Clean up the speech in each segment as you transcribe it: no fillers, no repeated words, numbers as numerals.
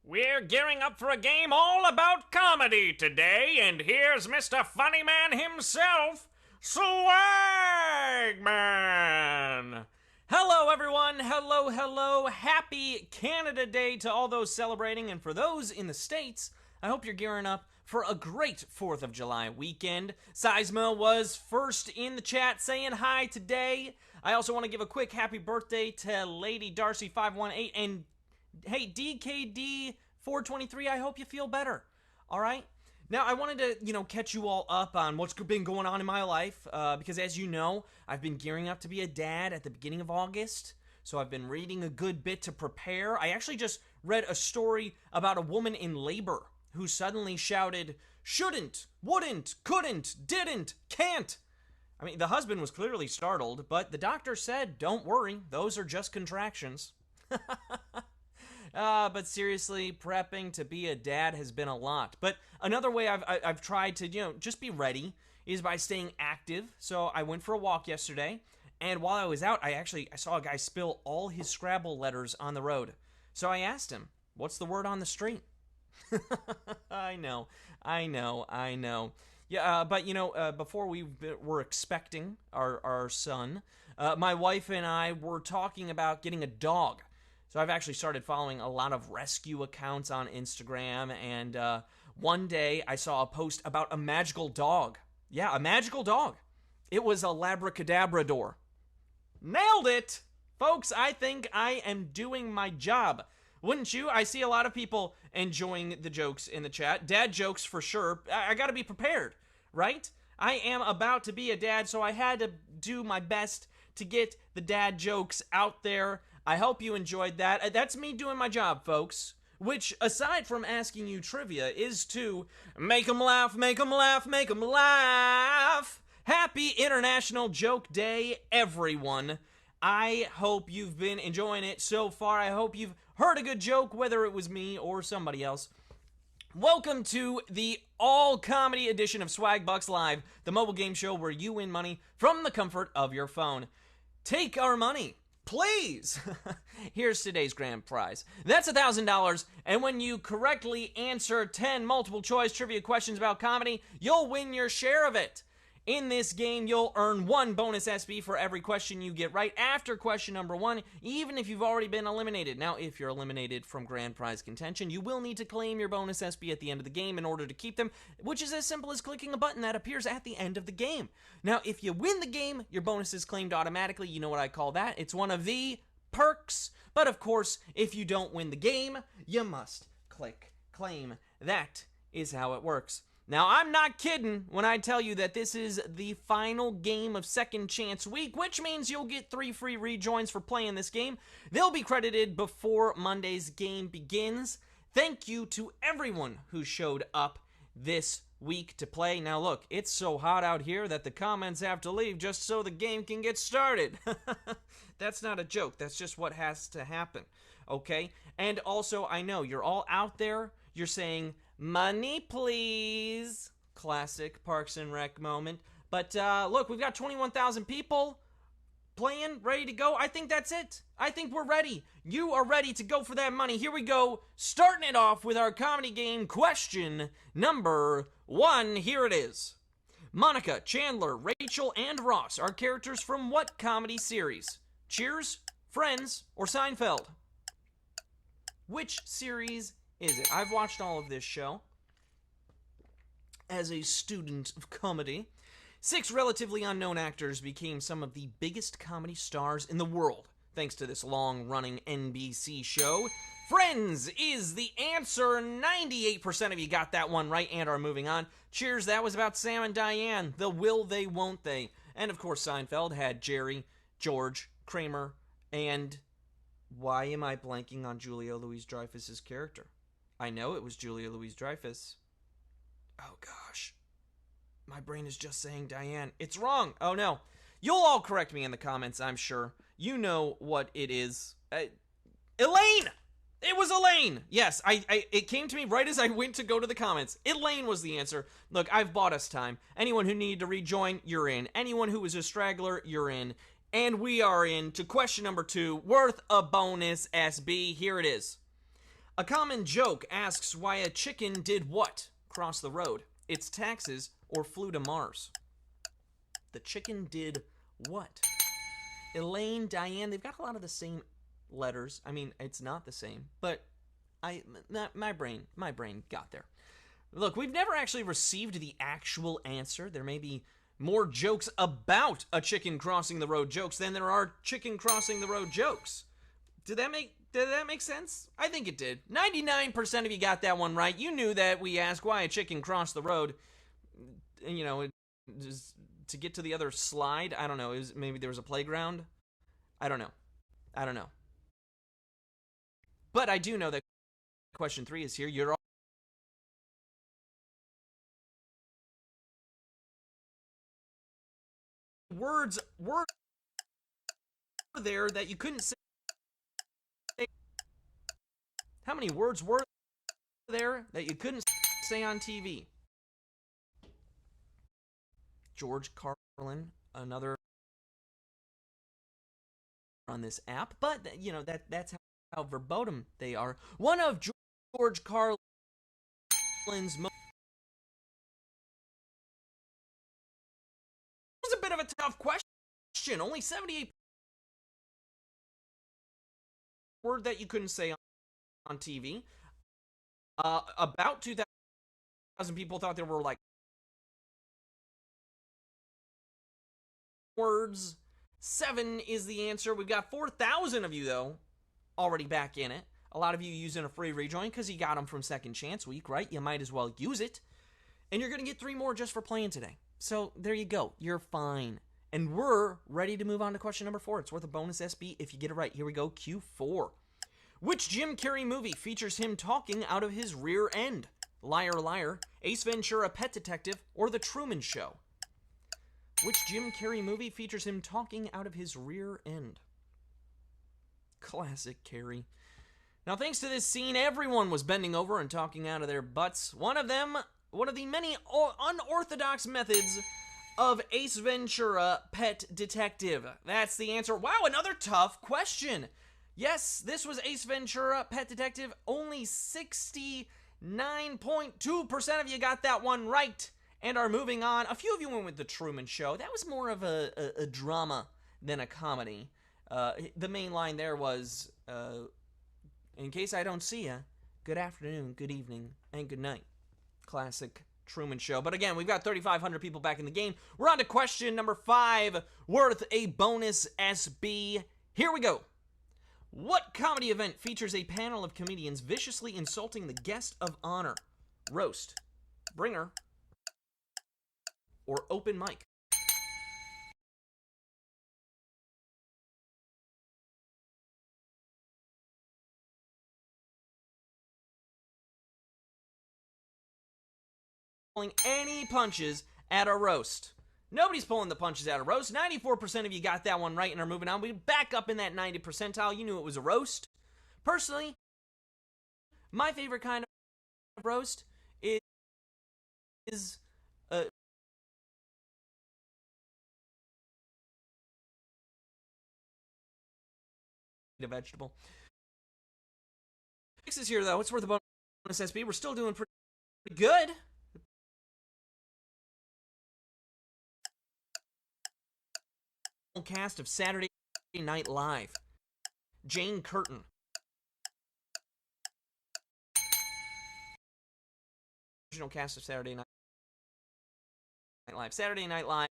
We're gearing up for a game all about comedy today, and here's Mr. Funny Man himself, Swagman! Hello, everyone. Hello. Happy Canada Day to all those celebrating, and for those in the States, I hope you're gearing up for a great 4th of July weekend. Seisma was first in the chat saying hi today. I also want to give a quick happy birthday to Lady Darcy518 and hey, DKD423, I hope you feel better. All right? Now, I wanted to, catch you all up on what's been going on in my life, because as you know, I've been gearing up to be a dad at the beginning of August, so I've been reading a good bit to prepare. I actually just read a story about a woman in labor who suddenly shouted, shouldn't, wouldn't, couldn't, didn't, can't. I mean, the husband was clearly startled, but the doctor said, don't worry, those are just contractions. But seriously, prepping to be a dad has been a lot. But another way I've tried to, just be ready is by staying active. So I went for a walk yesterday, and while I was out, I saw a guy spill all his Scrabble letters on the road. So I asked him, what's the word on the street? I know. Yeah, but before we were expecting our son, my wife and I were talking about getting a dog. So I've actually started following a lot of rescue accounts on Instagram, and one day I saw a post about a magical dog. Yeah, a magical dog. It was a Labracadabrador. Nailed it! Folks, I think I am doing my job. Wouldn't you? I see a lot of people enjoying the jokes in the chat. Dad jokes for sure. I gotta be prepared, right? I am about to be a dad, so I had to do my best to get the dad jokes out there. I hope you enjoyed that. That's me doing my job, folks. Which, aside from asking you trivia, is to make 'em laugh, make 'em laugh, make 'em laugh. Happy International Joke Day, everyone. I hope you've been enjoying it so far. I hope you've heard a good joke, whether it was me or somebody else. Welcome to the all-comedy edition of Swagbucks Live, the mobile game show where you win money from the comfort of your phone. Take our money. Please! Here's today's grand prize. That's $1,000, and when you correctly answer 10 multiple-choice trivia questions about comedy, you'll win your share of it. In this game, you'll earn 1 bonus SB for every question you get right after question number 1, even if you've already been eliminated. Now, if you're eliminated from grand prize contention, you will need to claim your bonus SB at the end of the game in order to keep them, which is as simple as clicking a button that appears at the end of the game. Now, if you win the game, your bonus is claimed automatically. You know what I call that? It's one of the perks. But of course, if you don't win the game, you must click claim. That is how it works. Now, I'm not kidding when I tell you that this is the final game of Second Chance Week, which means you'll get 3 free rejoins for playing this game. They'll be credited before Monday's game begins. Thank you to everyone who showed up this week to play. Now, look, it's so hot out here that the comments have to leave just so the game can get started. That's not a joke. That's just what has to happen, okay? And also, I know you're all out there. You're saying, money, please. Classic Parks and Rec moment. But look, we've got 21,000 people playing, ready to go. I think that's it. I think we're ready. You are ready to go for that money. Here we go. Starting it off with our comedy game question number 1. Here it is. Monica, Chandler, Rachel, and Ross are characters from what comedy series? Cheers, Friends, or Seinfeld? Which series is it? I've watched all of this show as a student of comedy. 6 relatively unknown actors became some of the biggest comedy stars in the world thanks to this long-running NBC show. Friends is the answer. 98% of you got that one right and are moving on. Cheers, that was about Sam and Diane, the will they, won't they. And of course Seinfeld had Jerry, George, Kramer, and why am I blanking on Julia Louis-Dreyfus's character? I know it was Julia Louis-Dreyfus. Oh gosh. My brain is just saying Diane. It's wrong. Oh no. You'll all correct me in the comments, I'm sure. You know what it is. Elaine! It was Elaine! Yes, it came to me right as I went to go to the comments. Elaine was the answer. Look, I've bought us time. Anyone who needed to rejoin, you're in. Anyone who was a straggler, you're in. And we are in to question number 2, worth a bonus SB. Here it is. A common joke asks why a chicken did what? Cross the road. Its taxes or flew to Mars. The chicken did what? Elaine, Diane, they've got a lot of the same letters. I mean, it's not the same, but my brain got there. Look, we've never actually received the actual answer. There may be more jokes about a chicken crossing the road jokes than there are chicken crossing the road jokes. Did that make sense? I think it did. 99% of you got that one right. You knew that we asked why a chicken crossed the road. You know, to get to the other slide. I don't know. Maybe there was a playground. I don't know. But I do know that question 3 is here. You're all words were there that you couldn't say. How many words were there that you couldn't say on TV? George Carlin, another on this app, but you know that's how verboten they are. One of George Carlin's most was a bit of a tough question. Only 78 word that you couldn't say on TV. About 2,000 people thought there were like words. 7 is the answer. We've got 4,000 of you, though, already back in it. A lot of you using a free rejoin because you got them from Second Chance Week, right? You might as well use it. And you're going to get 3 more just for playing today. So there you go. You're fine. And we're ready to move on to question number 4. It's worth a bonus SB if you get it right. Here we go, Q4. Which Jim Carrey movie features him talking out of his rear end? Liar, Liar, Ace Ventura, Pet Detective, or The Truman Show? Which Jim Carrey movie features him talking out of his rear end? Classic Carrey. Now, thanks to this scene, everyone was bending over and talking out of their butts. One of the many unorthodox methods of Ace Ventura, Pet Detective. That's the answer. Wow, another tough question. Yes, this was Ace Ventura, Pet Detective. Only 69.2% of you got that one right and are moving on. A few of you went with The Truman Show. That was more of a drama than a comedy. The main line there was, in case I don't see ya, good afternoon, good evening, and good night. Classic Truman Show. But again, we've got 3,500 people back in the game. We're on to question number 5, worth a bonus SB. Here we go. What comedy event features a panel of comedians viciously insulting the guest of honor? Roast, bringer, or open mic? Pulling any punches at a roast. Nobody's pulling the punches at a roast. 94% of you got that one right and are moving on. We back up in that 90 percentile. You knew it was a roast. Personally, my favorite kind of roast is a vegetable. Fix this here, though. It's worth a bonus SB. We're still doing pretty good. Cast of Saturday Night Live. Jane Curtin. Original cast of Saturday Night Live. Saturday Night Live.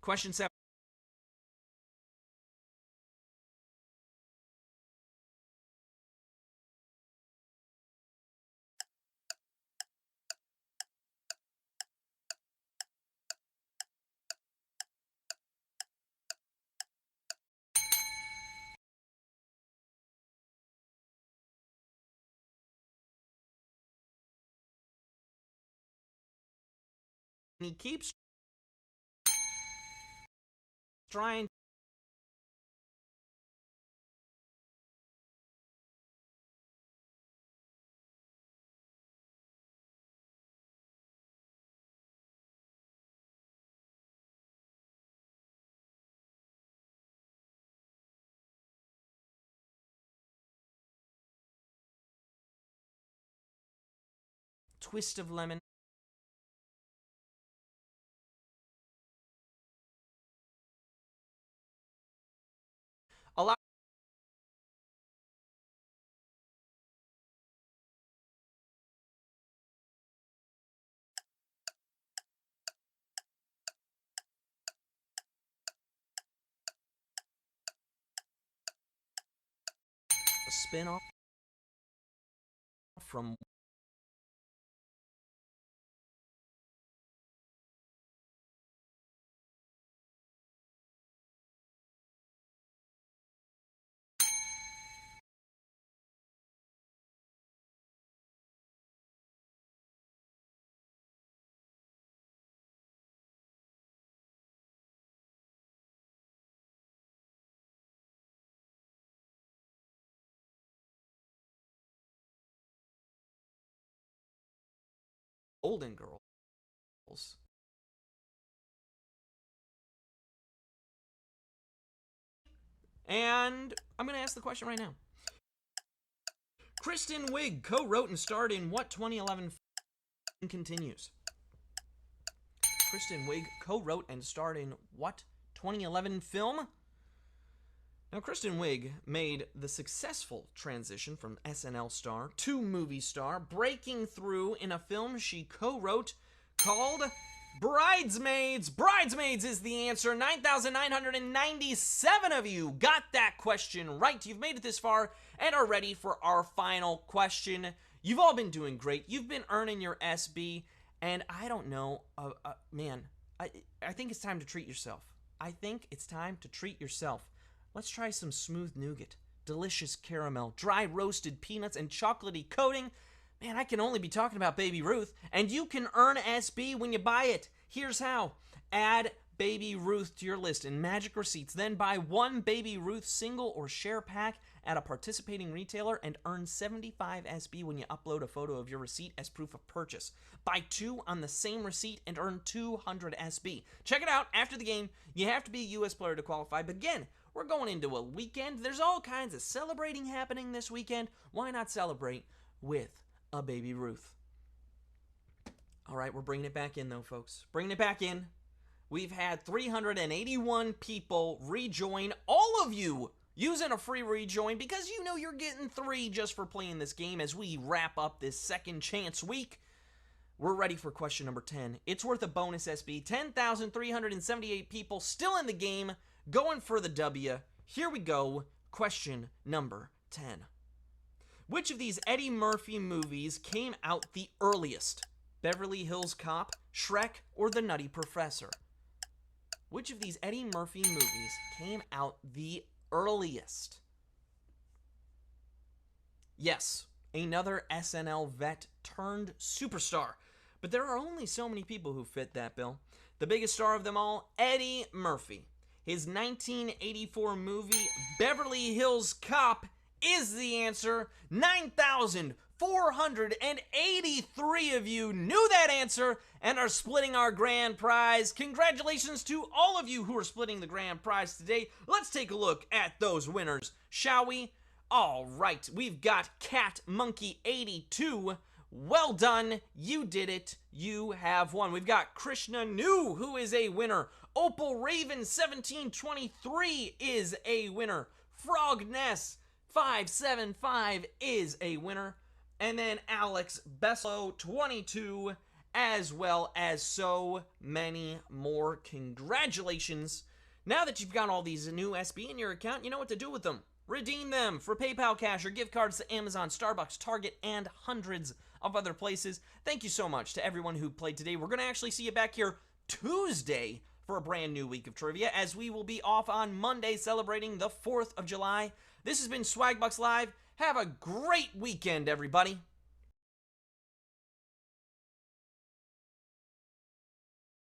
Question 7. he keeps trying twist of lemon. Allow a spin-off from Golden Girls. And I'm going to ask the question right now. Kristen Wiig co-wrote and starred in what 2011 film continues? Kristen Wiig co-wrote and starred in what 2011 film? Now, Kristen Wiig made the successful transition from SNL star to movie star, breaking through in a film she co-wrote called Bridesmaids. Bridesmaids is the answer. 9,997 of you got that question right. You've made it this far and are ready for our final question. You've all been doing great. You've been earning your SB, and I don't know, man, I think it's time to treat yourself. I think it's time to treat yourself. Let's try some smooth nougat, delicious caramel, dry roasted peanuts, and chocolatey coating. Man, I can only be talking about Baby Ruth, and you can earn SB when you buy it. Here's how. Add Baby Ruth to your list in Magic Receipts, then buy one Baby Ruth single or share pack at a participating retailer and earn 75 SB when you upload a photo of your receipt as proof of purchase. Buy two on the same receipt and earn 200 SB. Check it out after the game. You have to be a US player to qualify, but again, we're going into a weekend. There's all kinds of celebrating happening this weekend. Why not celebrate with a Baby Ruth? All right, we're bringing it back in, though, folks. Bringing it back in. We've had 381 people rejoin. All of you using a free rejoin because you know you're getting 3 just for playing this game as we wrap up this second chance week. We're ready for question number 10. It's worth a bonus SB. 10,378 people still in the game, going for the W. Here we go. Question number 10. Which of these Eddie Murphy movies came out the earliest? Beverly Hills Cop, Shrek, or The Nutty Professor? Which of these Eddie Murphy movies came out the earliest? Yes, another SNL vet turned superstar. But there are only so many people who fit that bill. The biggest star of them all, Eddie Murphy. His 1984 movie, Beverly Hills Cop, is the answer. 9,483 of you knew that answer and are splitting our grand prize. Congratulations to all of you who are splitting the grand prize today. Let's take a look at those winners, shall we? All right, we've got Cat Monkey 82. Well done, you did it. You have won. We've got Krishna New, who is a winner. Opal Raven 1723 is a winner. Frog Ness 575 is a winner. And then Alex Beslow 22, as well as so many more. Congratulations. Now that you've got all these new SB in your account, you know what to do with them. Redeem them for PayPal cash or gift cards to Amazon, Starbucks, Target, and hundreds of other places. Thank you so much to everyone who played today. We're going to actually see you back here Tuesday for a brand new week of trivia, as we will be off on Monday celebrating the 4th of July. This has been Swagbucks Live. Have a great weekend, everybody.